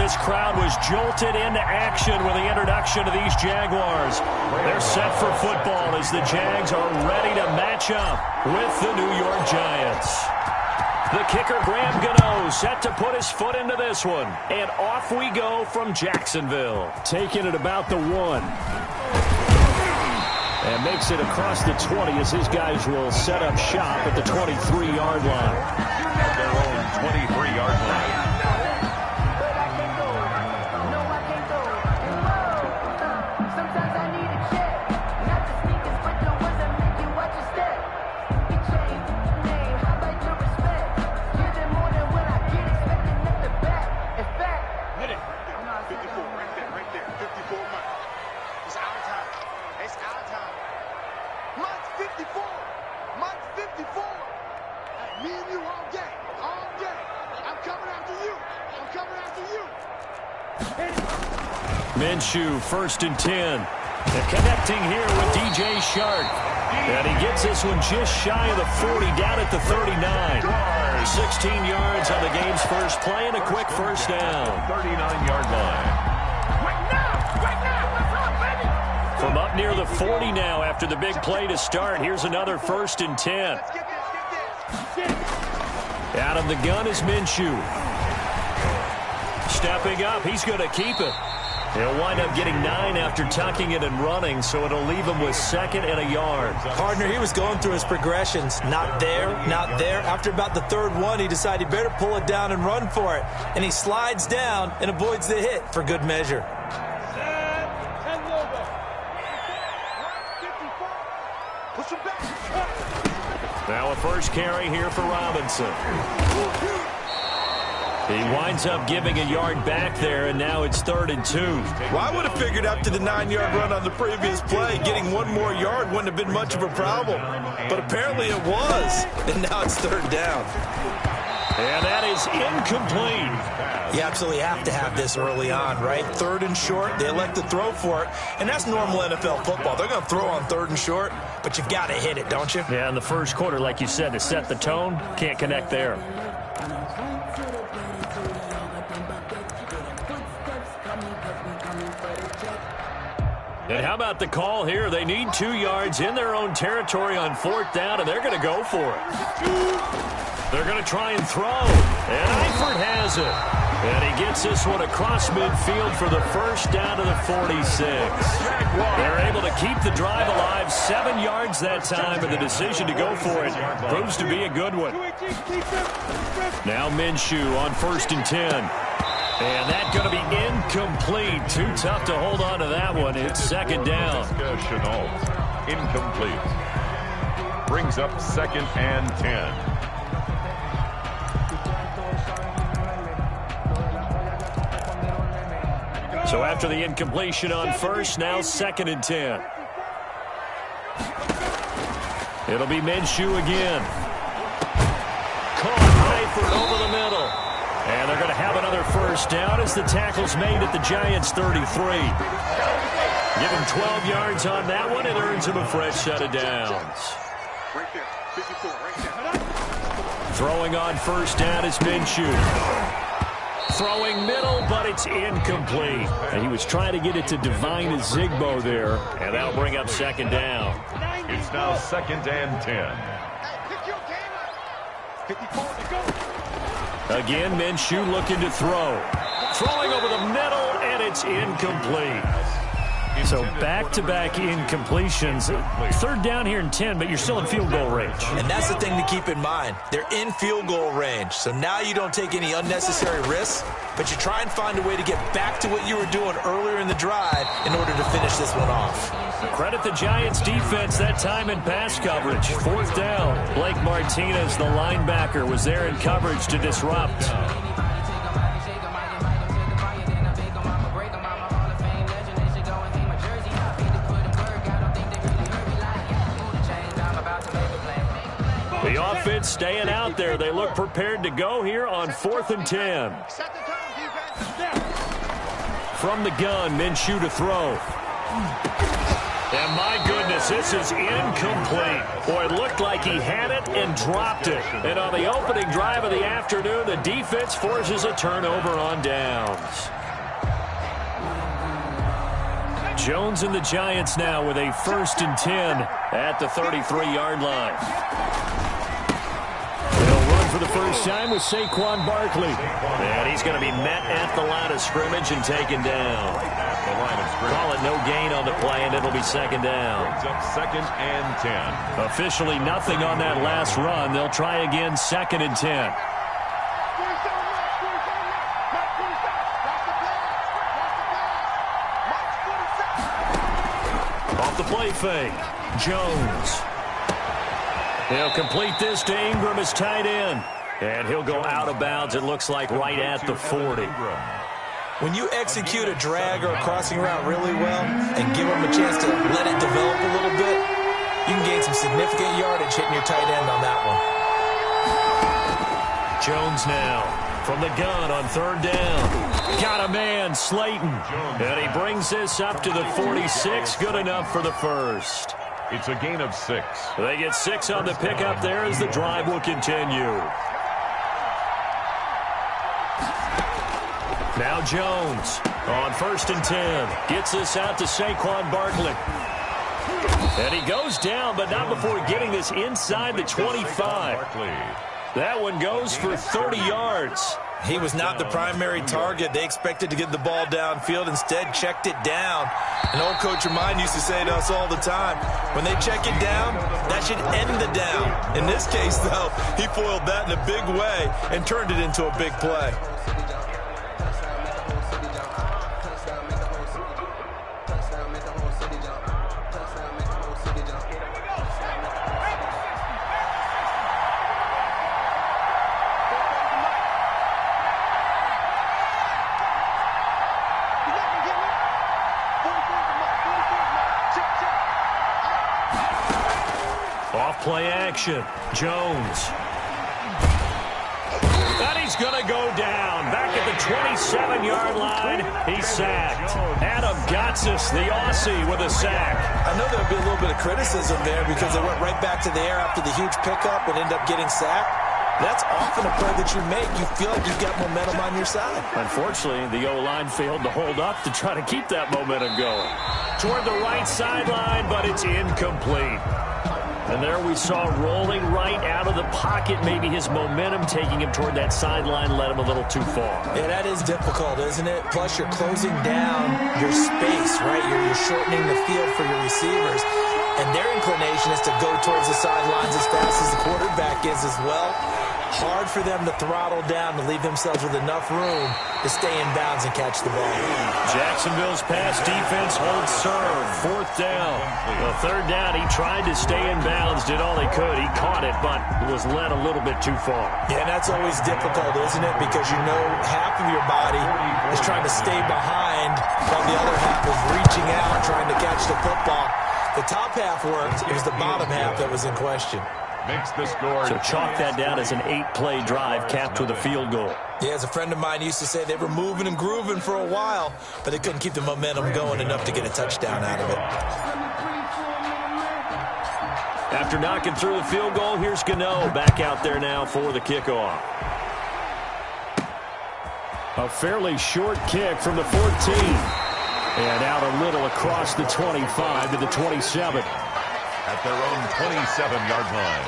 this crowd was jolted into action with the introduction of these Jaguars. They're set for football as the Jags are ready to match up with the New York Giants. The kicker, Graham Gano, set to put his foot into this one. And off we go from Jacksonville. Taking it about the 1. And makes it across the 20 as his guys will set up shop at the 23-yard line. At their own 23-yard line. Minshew, 1st and 10. They're connecting here with DJ Shark. And he gets this one just shy of the 40, down at the 39. 16 yards on the game's first play and a quick first down. 39-yard line. From up near the 40 now after the big play to start. Here's another 1st and 10. Out of the gun is Minshew. Stepping up, he's going to keep it. He'll wind up getting 9 after tucking it and running, so it'll leave him with 2nd and a yard. Partner, he was going through his progressions. Not there, not there. After about the 3rd one, he decided he better pull it down and run for it. And he slides down and avoids the hit for good measure. Now a first carry here for Robinson. He winds up giving a yard back there, and now it's 3rd and 2. Well, I would have figured after the 9-yard run on the previous play, getting 1 more yard wouldn't have been much of a problem. But apparently it was, and now it's 3rd down. And that is incomplete. You absolutely have to have this early on, right? 3rd and short, they elect to throw for it, and that's normal NFL football. They're going to throw on 3rd and short, but you've got to hit it, don't you? Yeah, in the first quarter, like you said, to set the tone, can't connect there. And how about the call here? They need 2 yards in their own territory on 4th down, and they're going to go for it. They're going to try and throw. And Eifert has it. And he gets this one across midfield for the first down to the 46. They're able to keep the drive alive. 7 yards that time, and the decision to go for it proves to be a good one. Now Minshew on 1st and 10. And that's going to be incomplete. Too tough to hold on to that one. It's 2nd down. Incomplete. Brings up 2nd and 10. So after the incompletion on 1st, now 2nd and 10. It'll be Minshew again. Caught Eifert over the middle. And they're going to have another first down as the tackle's made at the Giants' 33. Give him 12 yards on that one. It earns him a fresh set of downs. Throwing on 1st down is Minshew. Throwing middle, but it's incomplete. And he was trying to get it to Divine Zigbo there. And that'll bring up 2nd down. It's now 2nd and 10. Again, Minshew looking to throw. Throwing over the middle, and it's incomplete. So back-to-back incompletions. 3rd down here and 10, but you're still in field goal range. And that's the thing to keep in mind. They're in field goal range. So now you don't take any unnecessary risks, but you try and find a way to get back to what you were doing earlier in the drive in order to finish this one off. Credit the Giants defense that time in pass coverage. 4th down. Blake Martinez, the linebacker, was there in coverage to disrupt. The offense staying out there. They look prepared to go here on 4th and 10. From the gun, Minshew to throw. And my goodness, this is incomplete. Boy, it looked like he had it and dropped it. And on the opening drive of the afternoon, the defense forces a turnover on downs. Jones and the Giants now with a 1st and 10 at the 33-yard line. They'll run for the first time with Saquon Barkley. And he's going to be met at the line of scrimmage and taken down. Call it no gain on the play, and it'll be 2nd down. Brings up 2nd and 10. Officially nothing on that last run. They'll try again 2nd and 10. Off the play fake. Jones. He'll complete this to Ingram as tight end. And he'll go out of bounds, it looks like, right at the 40. When you execute a drag or a crossing route really well and give them a chance to let it develop a little bit, you can gain some significant yardage hitting your tight end on that one. Jones now from the gun on 3rd down. Got a man, Slayton. And he brings this up to the 46. Good enough for the first. It's a gain of 6. They get 6 on the pickup there as the drive will continue. Now Jones on 1st and 10. Gets this out to Saquon Barkley. And he goes down, but not before getting this inside the 25. That one goes for 30 yards. He was not the primary target. They expected to get the ball downfield. Instead, checked it down. An old coach of mine used to say to us all the time, when they check it down, that should end the down. In this case, though, he foiled that in a big way and turned it into a big play. Play action. Jones. And he's going to go down. Back at the 27-yard line. He's sacked. Adam Gotsis, the Aussie, with a sack. I know there'll be a little bit of criticism there because they went right back to the air after the huge pickup and ended up getting sacked. That's often a play that you make. You feel like you've got momentum on your side. Unfortunately, the O-line failed to hold up to try to keep that momentum going. Toward the right sideline, but it's incomplete. And there we saw rolling right out of the pocket. Maybe his momentum taking him toward that sideline led him a little too far. Yeah, that is difficult, isn't it? Plus, you're closing down your space, right? You're shortening the field for your receivers. And their inclination is to go towards the sidelines as fast as the quarterback is as well. Hard for them to throttle down to leave themselves with enough room to stay in bounds and catch the ball. Jacksonville's pass defense holds serve. 4th down. The 3rd down, he tried to stay in bounds, did all he could. He caught it, but was led a little bit too far. Yeah, and that's always difficult, isn't it? Because you know half of your body is trying to stay behind while the other half is reaching out trying to catch the football. The top half worked. It was the bottom half that was in question. Makes the score. So chalk that down as an 8-play drive capped with a field goal. Yeah, as a friend of mine used to say, they were moving and grooving for a while, but they couldn't keep the momentum going enough to get a touchdown out of it. After knocking through the field goal, here's Gano back out there now for the kickoff. A fairly short kick from the 14. And out a little across the 25 to the 27. At their own 27-yard line.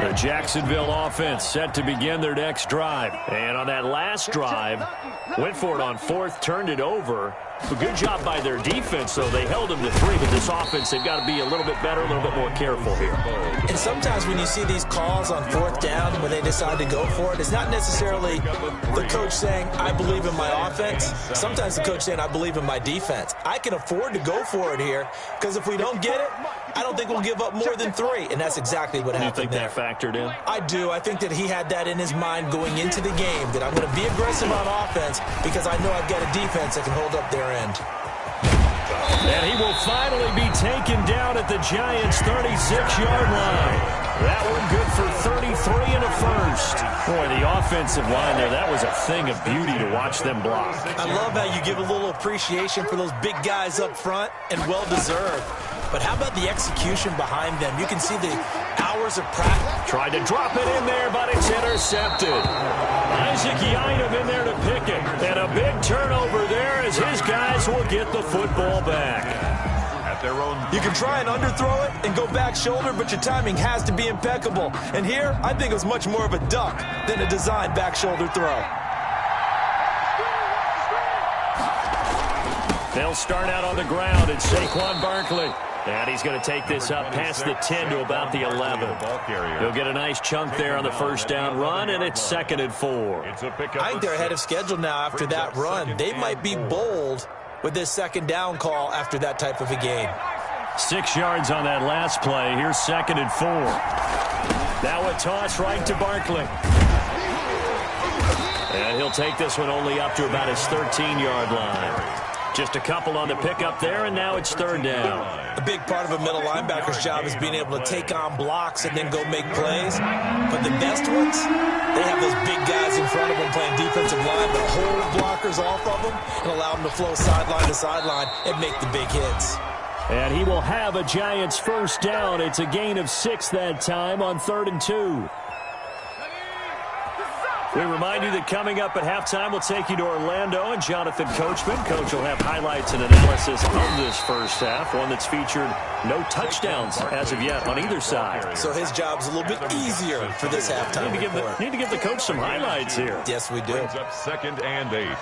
The Jacksonville offense set to begin their next drive. And on that last drive, went for it on 4th, turned it over. A good job by their defense, though. They held them to 3, but this offense, they've got to be a little bit better, a little bit more careful here. And sometimes when you see these calls on 4th down, when they decide to go for it, it's not necessarily the coach saying, I believe in my offense. Sometimes the coach saying, I believe in my defense. I can afford to go for it here, because if we don't get it, I don't think we'll give up more than 3. And that's exactly what happened. You think that factored in? I do. I think that he had that in his mind going into the game, that I'm going to be aggressive on offense because I know I've got a defense that can hold up their end. And he will finally be taken down at the Giants' 36-yard line. That one good for 33 and a first. Boy, the offensive line there, that was a thing of beauty to watch them block. I love how you give a little appreciation for those big guys up front, and well-deserved. But how about the execution behind them? You can see the hours years of practice. Tried to drop it in there, but it's intercepted. Isaac Yiadom in there to pick it. And a big turnover there as his guys will get the football back. At their own. You can try and underthrow it and go back shoulder, but your timing has to be impeccable. And here, I think it was much more of a duck than a designed back shoulder throw. They'll start out on the ground. It's Saquon Barkley. And he's going to take this up past the 10 to about the 11. He'll get a nice chunk there on the first down run, and it's 2nd and 4. I think they're ahead of schedule now after that run. They might be bold with this 2nd down call after that type of a game. 6 yards on that last play. Here's 2nd and 4. Now a toss right to Barkley. And he'll take this one only up to about his 13-yard line. Just a couple on the pickup there, and now it's 3rd down. A big part of a middle linebacker's job is being able to take on blocks and then go make plays. But the best ones, they have those big guys in front of them playing defensive line that hold blockers off of them and allow them to flow sideline to sideline and make the big hits. And he will have a Giants first down. It's a gain of 6 that time on 3rd and 2. We remind you that coming up at halftime, we'll take you to Orlando and Jonathan Coachman. Coach will have highlights and analysis of this first half, one that's featured no touchdowns as of yet on either side. So his job's a little bit easier for this halftime. Need to give the coach some highlights here. Yes, we do. Brings up 2nd and 8.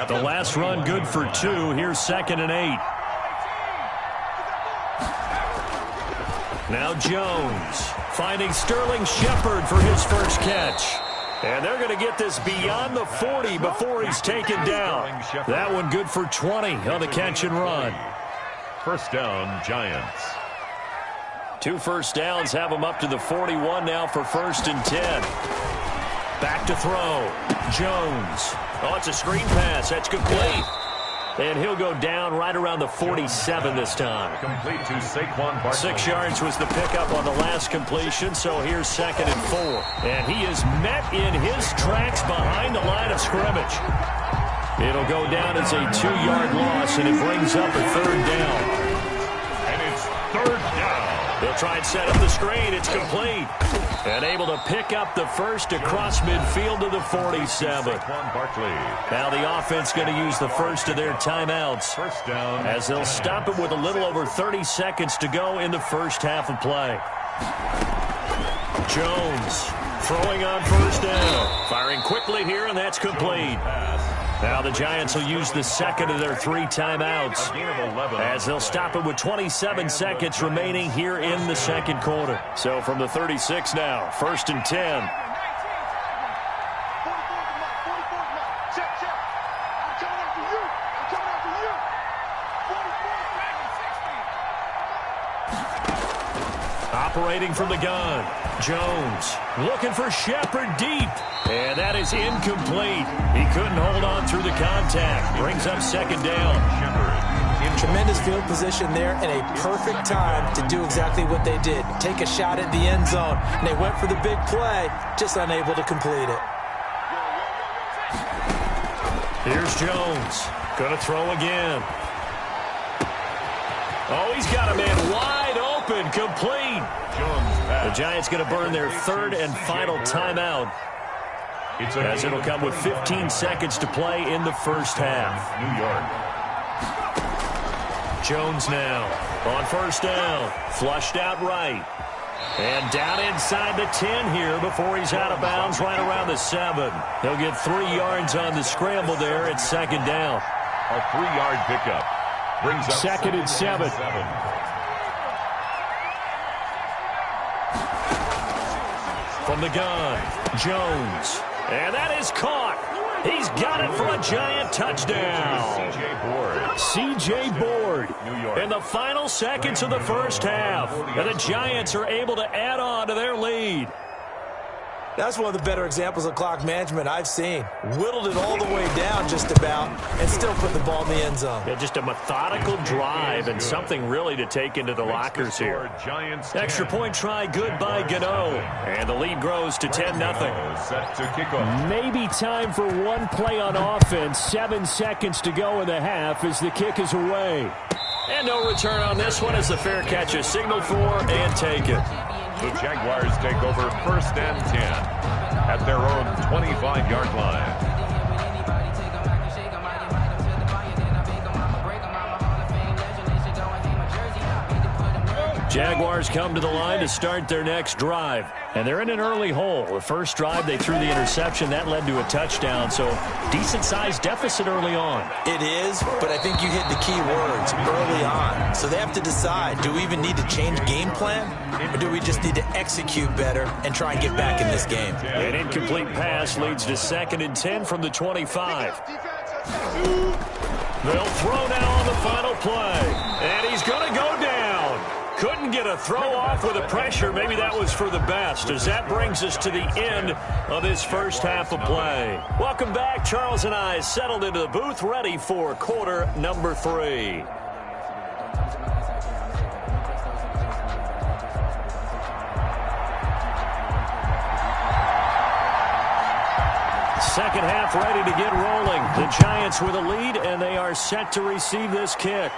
The last run good for 2. Here's 2nd and 8. Now Jones finding Sterling Shepard for his first catch. And they're going to get this beyond the 40 before he's taken down. That one good for 20 on the catch and run. First down, Giants. 2 first downs have them up to the 41 now for 1st and 10. Back to throw. Jones. Oh, it's a screen pass. That's complete. And he'll go down right around the 47 this time. Complete to Saquon Barkley. 6 yards was the pickup on the last completion, so here's 2nd and 4. And he is met in his tracks behind the line of scrimmage. It'll go down as a 2-yard loss, and it brings up a 3rd down. And it's 3rd down. They'll try and set up the screen. It's complete. And able to pick up the first across midfield to the 47. Now the offense going to use the first of their timeouts First down, as they'll stop it with a little over 30 seconds to go in the first half of play. Jones throwing on first down. Firing quickly here, and that's complete. Now the Giants will use the 2nd of their 3 timeouts as they'll stop it with 27 seconds remaining here in the 2nd quarter. So from the 36 now, 1st and 10. Operating from the gun, Jones looking for Shepard deep. And that is incomplete. He couldn't hold on through the contact. Brings up 2nd down. Tremendous field position there and a perfect time to do exactly what they did. Take a shot at the end zone. And they went for the big play, just unable to complete it. Here's Jones. Going to throw again. Oh, he's got a man wide open, complete. The Giants going to burn their 3rd and final timeout, as it'll come with 15 seconds to play in the first half. New York. Jones now on first down. Flushed out right. And down inside the 10 here before he's out of bounds right around the 7. He'll get 3 yards on the scramble there at 2nd down. A 3-yard pickup. Brings up 2nd and 7. From the gun, Jones. And that is caught. He's got it for a Giant touchdown. C.J. Board in the final seconds of the first half. And the Giants are able to add on to their lead. That's one of the better examples of clock management I've seen. Whittled it all the way down just about and still put the ball in the end zone. Yeah, just a methodical drive and something really to take into the lockers here. Extra point try good by Gano. And the lead grows to 10-0. Maybe time for one play on offense. 7 seconds to go in the half as the kick is away. And no return on this one as the fair catch is signaled for and taken. The Jaguars take over 1st and 10 at their own 25-yard line. Jaguars come to the line to start their next drive. And they're in an early hole. The first drive, they threw the interception. That led to a touchdown. So decent-sized deficit early on. It is, but I think you hit the key words early on. So they have to decide, do we even need to change game plan? Or do we just need to execute better and try and get back in this game? An incomplete pass leads to 2nd and 10 from the 25. They'll throw now on the final play. And he's going to go down. Couldn't get a throw off with the pressure. Maybe that was for the best, as that brings us to the end of this first half of play. Welcome back. Charles and I settled into the booth, ready for quarter number 3. Second half ready to get rolling. The Giants with a lead, and they are set to receive this kick.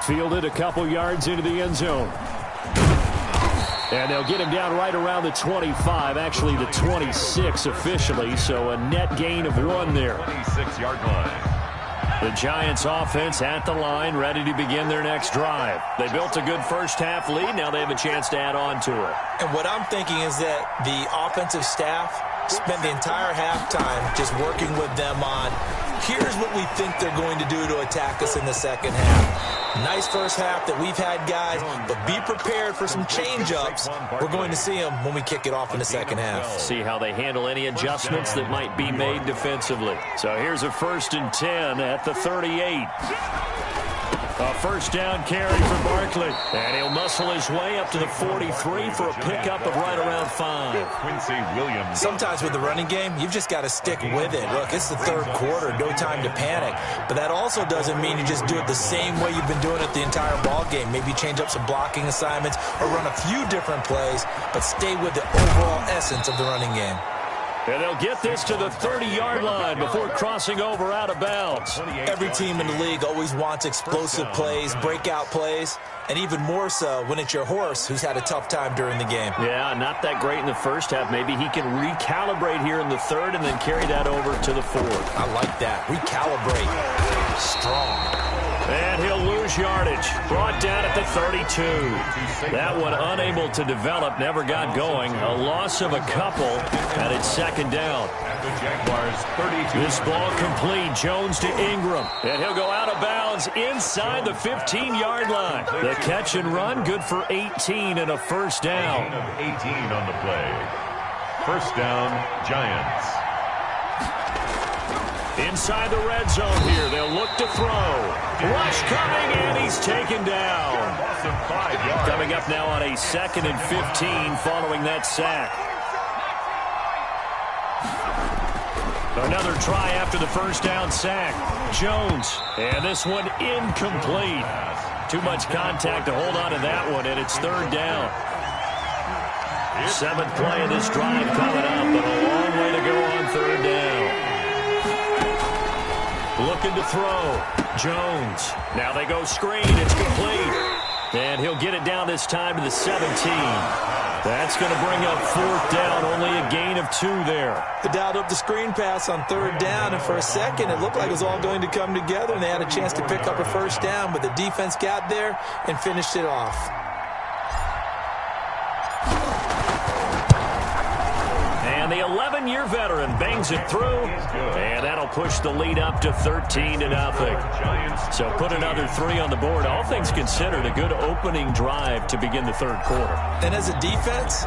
Fielded a couple yards into the end zone. And they'll get him down right around the 25, actually the 26 officially, so a net gain of 1 there. 26-yard line. The Giants offense at the line, ready to begin their next drive. They built a good first half lead. Now they have a chance to add on to it. And what I'm thinking is that the offensive staff spent the entire halftime just working with them on, here's what we think they're going to do to attack us in the second half. Nice first half that we've had, guys, but be prepared for some change-ups. We're going to see them when we kick it off in the second half. See how they handle any adjustments that might be made defensively. So here's a 1st and 10 at the 38. A first down carry for Barkley. And he'll muscle his way up to the 43 for a pickup of right around 5. Quincy Williams. Sometimes with the running game, you've just got to stick with it. Look, it's the third quarter, no time to panic. But that also doesn't mean you just do it the same way you've been doing it the entire ball game. Maybe change up some blocking assignments or run a few different plays, but stay with the overall essence of the running game. And they'll get this to the 30-yard line before crossing over out of bounds. Every team in the league always wants explosive plays, breakout plays, and even more so when it's your horse who's had a tough time during the game. Yeah, not that great in the first half. Maybe he can recalibrate here in the third and then carry that over to the fourth. I like that. Recalibrate. Strong. And he'll lose yardage. Brought down at the 32. That one unable to develop, never got going. A loss of a couple, and it's 2nd down. The Jaguars 32. This ball complete. Jones to Ingram. And he'll go out of bounds inside the 15-yard line. The catch and run, good for 18 and a first down. 18 on the play. First down, Giants. Inside the red zone here. They'll look to throw. Rush coming, and he's taken down. Coming up now on a 2nd and 15 following that sack. Another try after the first down sack. Jones, and this one incomplete. Too much contact to hold on to that one, and it's 3rd down. 7th play of this drive coming up, but a long way to go on 3rd down. Looking to throw. Jones. Now they go screen. It's complete. And he'll get it down this time to the 17. That's going to bring up 4th down. Only a gain of 2 there. They dialed up the screen pass on 3rd down, and for a second it looked like it was all going to come together, and they had a chance to pick up a first down, but the defense got there and finished it off. And the 11-year veteran bangs it through, and that'll push the lead up to 13-0. So put another 3 on the board. All things considered, a good opening drive to begin the 3rd quarter. And as a defense,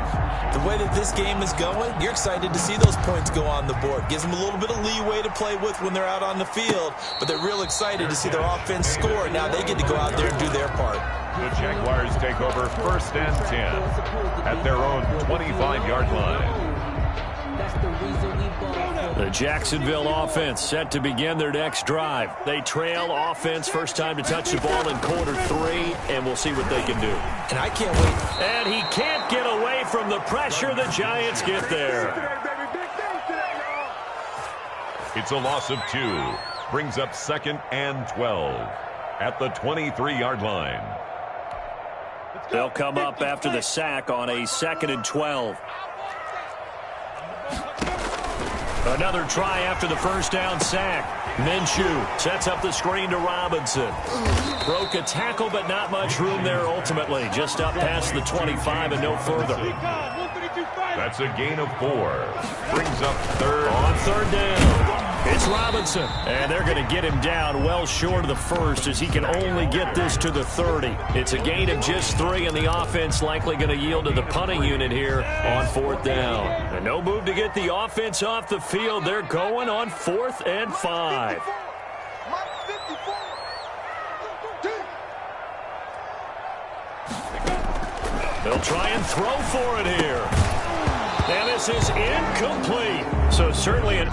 the way that this game is going, you're excited to see those points go on the board. Gives them a little bit of leeway to play with when they're out on the field, but they're real excited to see their offense score. Now they get to go out there and do their part. The Jaguars take over 1st and 10 at their own 25-yard line. The Jacksonville offense set to begin their next drive. They trail offense, first time to touch the ball in quarter 3, and we'll see what they can do. And I can't wait. And he can't get away from the pressure. The Giants get there. It's a loss of 2. Brings up 2nd and 12 at the 23-yard line. They'll come up after the sack on a 2nd and 12. Another try after the first down sack. Minshew sets up the screen to Robinson. Broke a tackle, but not much room there ultimately. Just up past the 25 and no further. That's a gain of 4. Brings up third. On 3rd down, it's Robinson. And they're going to get him down well short of the first as he can only get this to the 30. It's a gain of just 3, and the offense likely going to yield to the punting unit here on 4th down. And no move to get the offense off the field. They're going on 4th and 5. They'll try and throw for it here. And this is incomplete. So certainly an